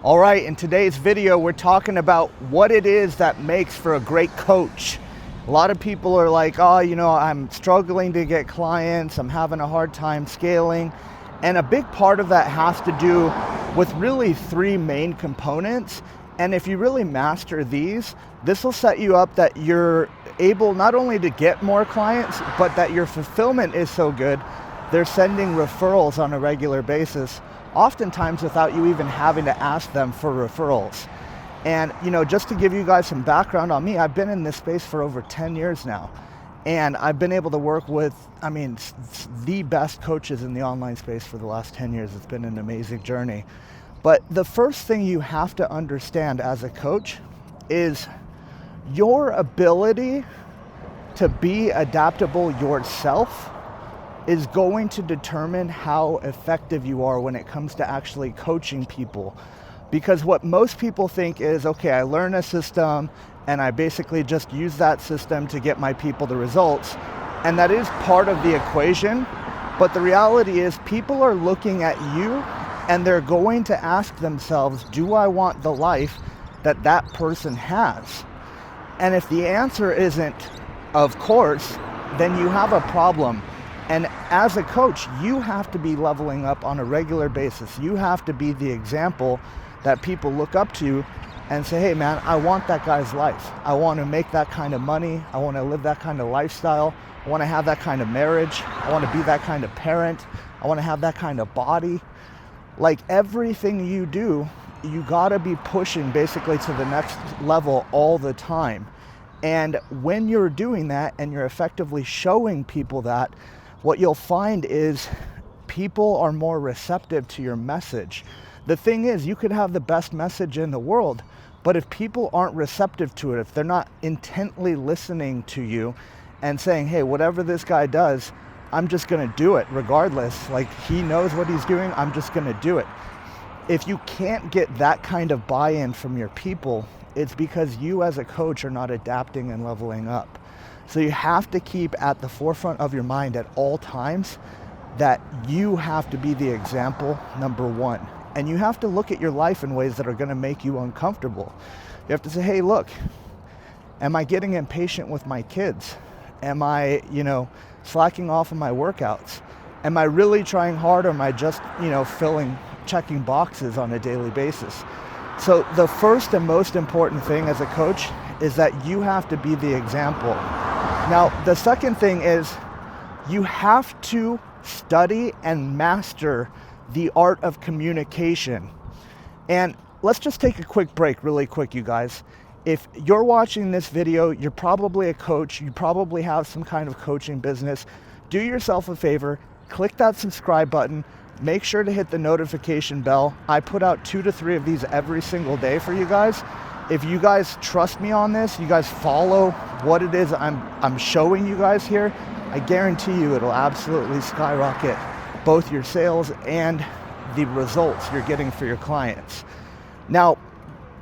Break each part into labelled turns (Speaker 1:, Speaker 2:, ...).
Speaker 1: All right, in today's video, we're talking about what it is that makes for a great coach. A lot of people are like, oh, I'm struggling to get clients, I'm having a hard time scaling. And a big part of that has to do with really three main components. And if you really master these, this will set you up that you're able not only to get more clients, but that your fulfillment is so good, they're sending referrals on a regular basis, oftentimes without you even having to ask them for referrals. And just to give you guys some background on me, I've been in this space for over 10 years now. And I've been able to work with, the best coaches in the online space for the last 10 years. It's been an amazing journey. But the first thing you have to understand as a coach is your ability to be adaptable yourself is going to determine how effective you are when it comes to actually coaching people. Because what most people think is, okay, I learn a system and I basically just use that system to get my people the results. And that is part of the equation. But the reality is people are looking at you and they're going to ask themselves, do I want the life that that person has? And if the answer isn't, of course, then you have a problem. And as a coach, you have to be leveling up on a regular basis. You have to be the example that people look up to and say, hey man, I want that guy's life. I want to make that kind of money. I want to live that kind of lifestyle. I want to have that kind of marriage. I want to be that kind of parent. I want to have that kind of body. Like everything you do, you gotta be pushing basically to the next level all the time. And when you're doing that and you're effectively showing people that, what you'll find is people are more receptive to your message. The thing is, you could have the best message in the world, but if people aren't receptive to it, if they're not intently listening to you and saying, hey, whatever this guy does, I'm just gonna do it regardless. Like he knows what he's doing, I'm just gonna do it. If you can't get that kind of buy-in from your people, it's because you as a coach are not adapting and leveling up. So you have to keep at the forefront of your mind at all times that you have to be the example, number one. And you have to look at your life in ways that are gonna make you uncomfortable. You have to say, hey, look, am I getting impatient with my kids? Am I, slacking off on my workouts? Am I really trying hard, or am I just, checking boxes on a daily basis? So the first and most important thing as a coach is that you have to be the example. Now, the second thing is you have to study and master the art of communication. And let's just take a quick break really quick, you guys. If you're watching this video, you're probably a coach, you probably have some kind of coaching business. Do yourself a favor, click that subscribe button, make sure to hit the notification bell. I put out 2 to 3 of these every single day for you guys. If you guys trust me on this, you guys follow what it is I'm showing you guys here, I guarantee you it'll absolutely skyrocket both your sales and the results you're getting for your clients. Now,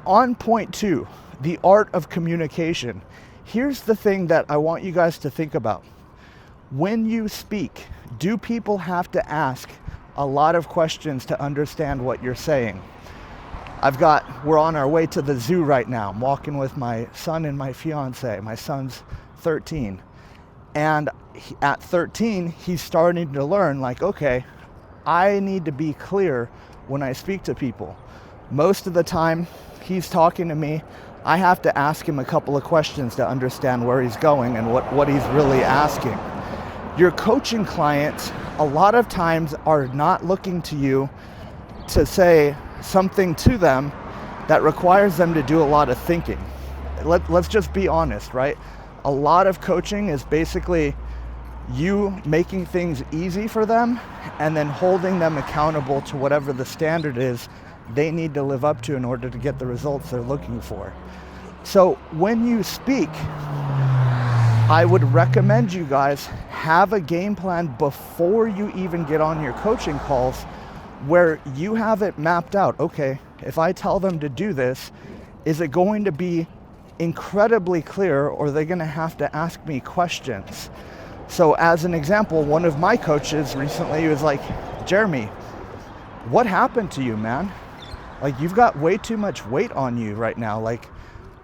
Speaker 1: on point 2, the art of communication. Here's the thing that I want you guys to think about. When you speak, do people have to ask a lot of questions to understand what you're saying? We're on our way to the zoo right now. I'm walking with my son and my fiance. My son's 13. And at 13, he's starting to learn, like, okay, I need to be clear when I speak to people. Most of the time, he's talking to me. I have to ask him a couple of questions to understand where he's going and what he's really asking. Your coaching clients, a lot of times, are not looking to you to say something to them that requires them to do a lot of thinking. Let's just be honest, right? A lot of coaching is basically you making things easy for them and then holding them accountable to whatever the standard is they need to live up to in order to get the results they're looking for. So when you speak, I would recommend you guys have a game plan before you even get on your coaching calls, where you have it mapped out. Okay, if I tell them to do this, is it going to be incredibly clear, or are they going to have to ask me questions? So as an example, one of my coaches recently was like, Jeremy, what happened to you, man? Like, you've got way too much weight on you right now. Like,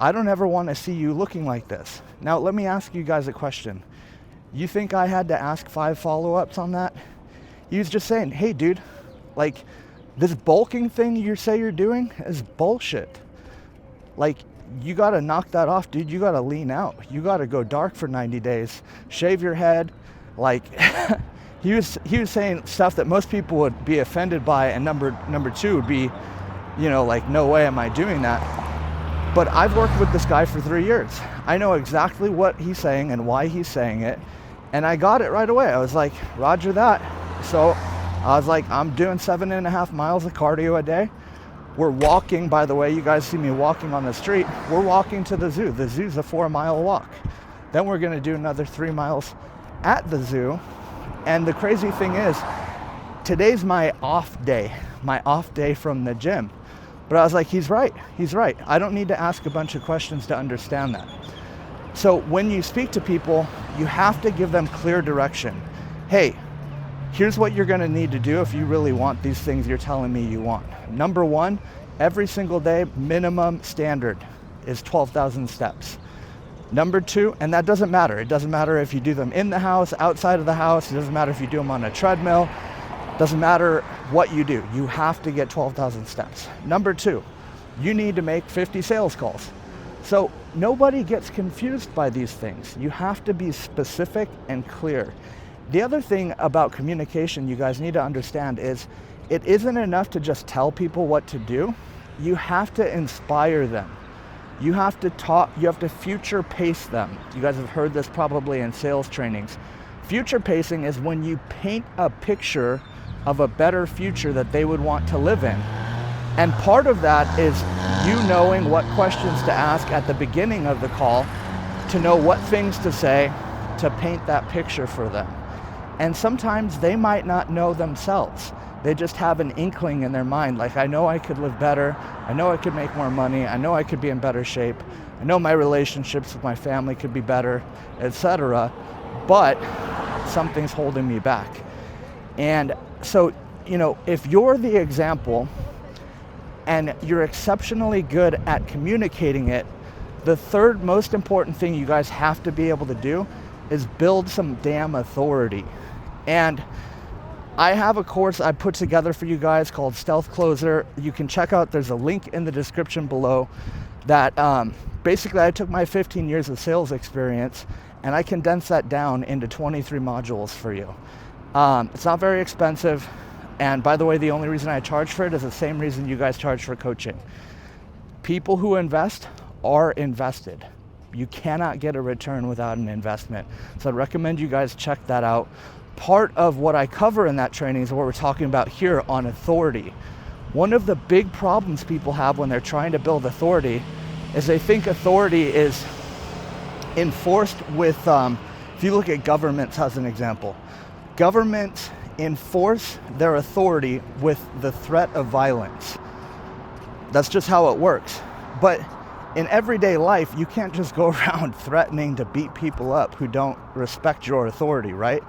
Speaker 1: I don't ever want to see you looking like this. Now, let me ask you guys a question. You think I had to ask 5 follow-ups on that? He was just saying, hey, dude, like, this bulking thing you say you're doing is bullshit. Like, you got to knock that off, dude. You got to lean out. You got to go dark for 90 days. Shave your head. Like, he was saying stuff that most people would be offended by, and number 2 would be, you know, like, no way am I doing that. But I've worked with this guy for 3 years. I know exactly what he's saying and why he's saying it, and I got it right away. I was like, roger that. So I was like, I'm doing 7.5 miles of cardio a day. We're walking, by the way, you guys see me walking on the street. We're walking to the zoo. The zoo's a 4-mile walk. Then we're gonna do another 3 miles at the zoo. And the crazy thing is, today's my off day from the gym. But I was like, he's right. I don't need to ask a bunch of questions to understand that. So when you speak to people, you have to give them clear direction. Hey, here's what you're gonna need to do if you really want these things you're telling me you want. Number 1, every single day, minimum standard is 12,000 steps. Number 2, and that doesn't matter. It doesn't matter if you do them in the house, outside of the house. It doesn't matter if you do them on a treadmill. Doesn't matter what you do. You have to get 12,000 steps. Number 2, you need to make 50 sales calls. So nobody gets confused by these things. You have to be specific and clear. The other thing about communication you guys need to understand is it isn't enough to just tell people what to do. You have to inspire them. You have to talk, you have to future pace them. You guys have heard this probably in sales trainings. Future pacing is when you paint a picture of a better future that they would want to live in. And part of that is you knowing what questions to ask at the beginning of the call to know what things to say to paint that picture for them. And sometimes they might not know themselves. They just have an inkling in their mind, like, I know I could live better, I know I could make more money, I know I could be in better shape, I know my relationships with my family could be better, etc. But something's holding me back. And so, you know, if you're the example and you're exceptionally good at communicating it, the third most important thing you guys have to be able to do is build some damn authority. And I have a course I put together for you guys called Stealth Closer. You can check out, there's a link in the description below that basically I took my 15 years of sales experience and I condensed that down into 23 modules for you. It's not very expensive. And by the way, the only reason I charge for it is the same reason you guys charge for coaching. People who invest are invested. You cannot get a return without an investment. So I'd recommend you guys check that out. Part of what I cover in that training is what we're talking about here on authority. One of the big problems people have when they're trying to build authority is they think authority is enforced with, if you look at governments as an example, governments enforce their authority with the threat of violence. That's just how it works. But in everyday life, you can't just go around threatening to beat people up who don't respect your authority, right?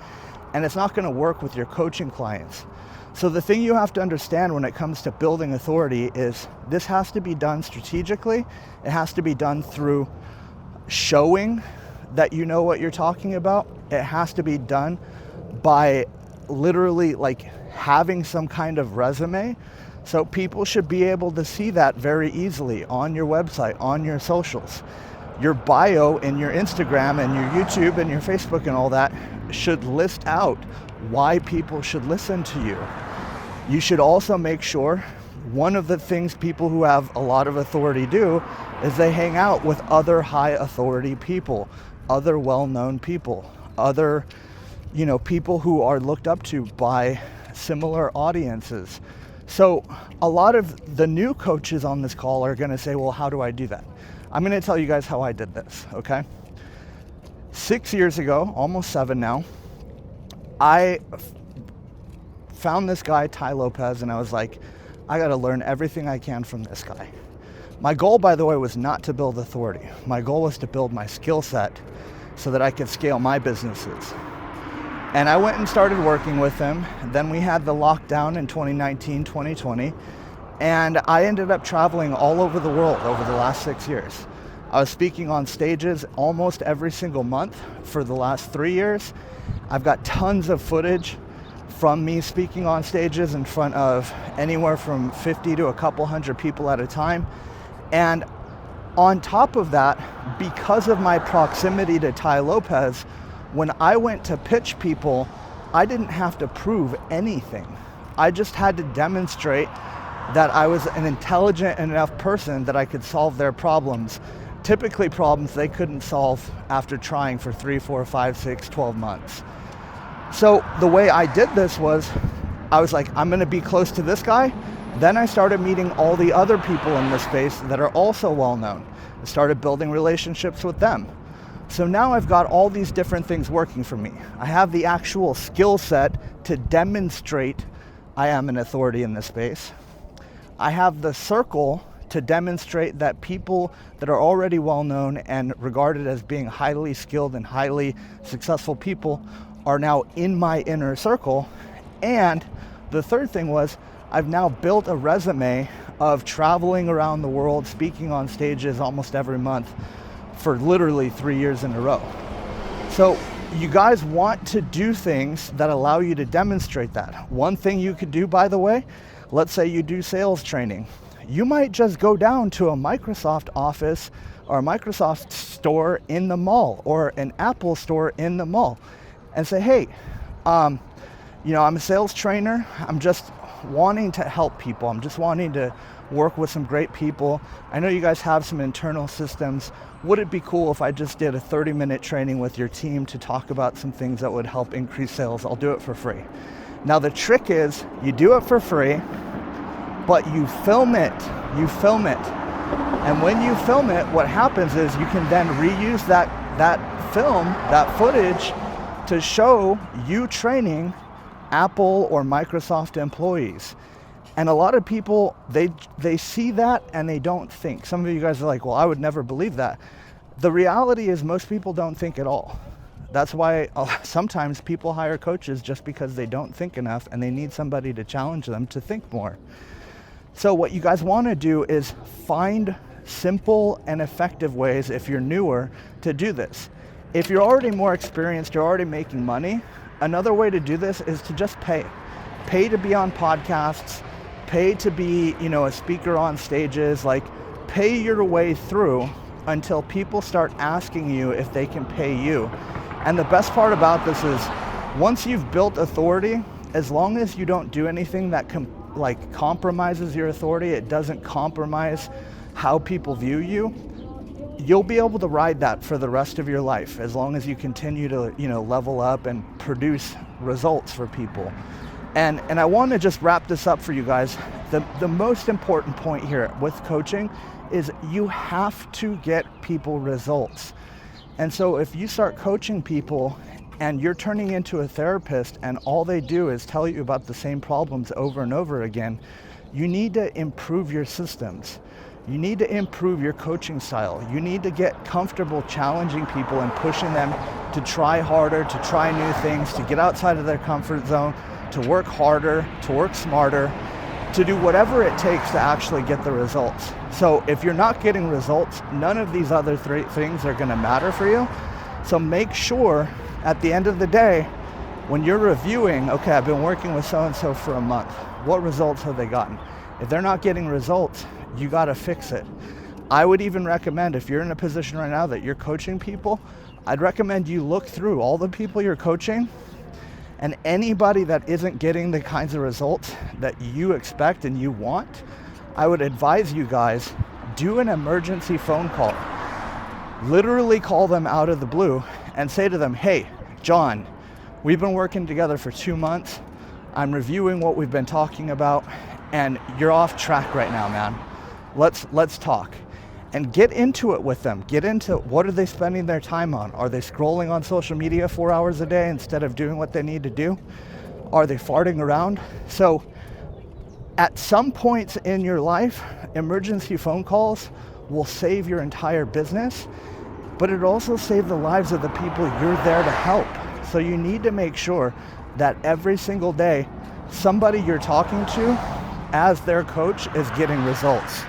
Speaker 1: And it's not going to work with your coaching clients. So the thing you have to understand when it comes to building authority is this has to be done strategically. It has to be done through showing that you know what you're talking about. It has to be done by literally like having some kind of resume. So people should be able to see that very easily on your website, on your socials. Your bio in your Instagram and your YouTube and your Facebook and all that should list out why people should listen to you. You should also make sure one of the things people who have a lot of authority do is they hang out with other high authority people, other well-known people, other, you know, people who are looked up to by similar audiences. So a lot of the new coaches on this call are going to say, well, how do I do that? I'm going to tell you guys how I did this, okay? 6 years ago, almost 7 now, I found this guy, Tai Lopez, and I was like, I got to learn everything I can from this guy. My goal, by the way, was not to build authority. My goal was to build my skill set so that I could scale my businesses. And I went and started working with him. Then we had the lockdown in 2019, 2020. And I ended up traveling all over the world over the last 6 years. I was speaking on stages almost every single month for the last 3 years. I've got tons of footage from me speaking on stages in front of anywhere from 50 to a couple hundred people at a time. And on top of that, because of my proximity to Tai Lopez, when I went to pitch people, I didn't have to prove anything. I just had to demonstrate that I was an intelligent enough person that I could solve their problems, typically problems they couldn't solve after trying for 3, 4, 5, 6, 12 months. So the way I did this was, I was like, I'm gonna be close to this guy. Then I started meeting all the other people in this space that are also well known. I started building relationships with them. So now I've got all these different things working for me. I have the actual skill set to demonstrate I am an authority in this space. I have the circle to demonstrate that people that are already well known and regarded as being highly skilled and highly successful people are now in my inner circle. And the third thing was, I've now built a resume of traveling around the world, speaking on stages almost every month for literally 3 years in a row. So you guys want to do things that allow you to demonstrate that. One thing you could do, by the way, let's say you do sales training. You might just go down to a Microsoft office or a Microsoft store in the mall or an Apple store in the mall and say, hey, I'm a sales trainer. I'm just wanting to help people. I'm just wanting to work with some great people. I know you guys have some internal systems. Would it be cool if I just did a 30-minute training with your team to talk about some things that would help increase sales? I'll do it for free. Now the trick is, you do it for free, but you film it. And when you film it, what happens is you can then reuse that film, that footage, to show you training Apple or Microsoft employees. And a lot of people, they see that and they don't think. Some of you guys are like, well, I would never believe that. The reality is most people don't think at all. That's why sometimes people hire coaches just because they don't think enough and they need somebody to challenge them to think more. So what you guys want to do is find simple and effective ways, if you're newer, to do this. If you're already more experienced, you're already making money, another way to do this is to just pay. Pay to be on podcasts, pay to be, a speaker on stages, like pay your way through until people start asking you if they can pay you. And the best part about this is, once you've built authority, as long as you don't do anything that compromises your authority, it doesn't compromise how people view you, you'll be able to ride that for the rest of your life, as long as you continue to, level up and produce results for people. And I want to just wrap this up for you guys. The most important point here with coaching is you have to get people results. And so if you start coaching people and you're turning into a therapist and all they do is tell you about the same problems over and over again, you need to improve your systems. You need to improve your coaching style. You need to get comfortable challenging people and pushing them to try harder, to try new things, to get outside of their comfort zone, to work harder, to work smarter, to do whatever it takes to actually get the results. So if you're not getting results, none of these other three things are going to matter for you. So make sure at the end of the day, when you're reviewing, okay, I've been working with so-and-so for a month. What results have they gotten? If they're not getting results, you got to fix it. I would even recommend, if you're in a position right now that you're coaching people, I'd recommend you look through all the people you're coaching, and anybody that isn't getting the kinds of results that you expect and you want, I would advise you guys, do an emergency phone call. Literally call them out of the blue and say to them, hey, John, we've been working together for 2 months. I'm reviewing what we've been talking about, and you're off track right now, man. Let's talk. And get into it with them. Get into what are they spending their time on? Are they scrolling on social media 4 hours a day instead of doing what they need to do? Are they farting around? So at some points in your life, emergency phone calls will save your entire business, but it also saves the lives of the people you're there to help. So you need to make sure that every single day, somebody you're talking to as their coach is getting results.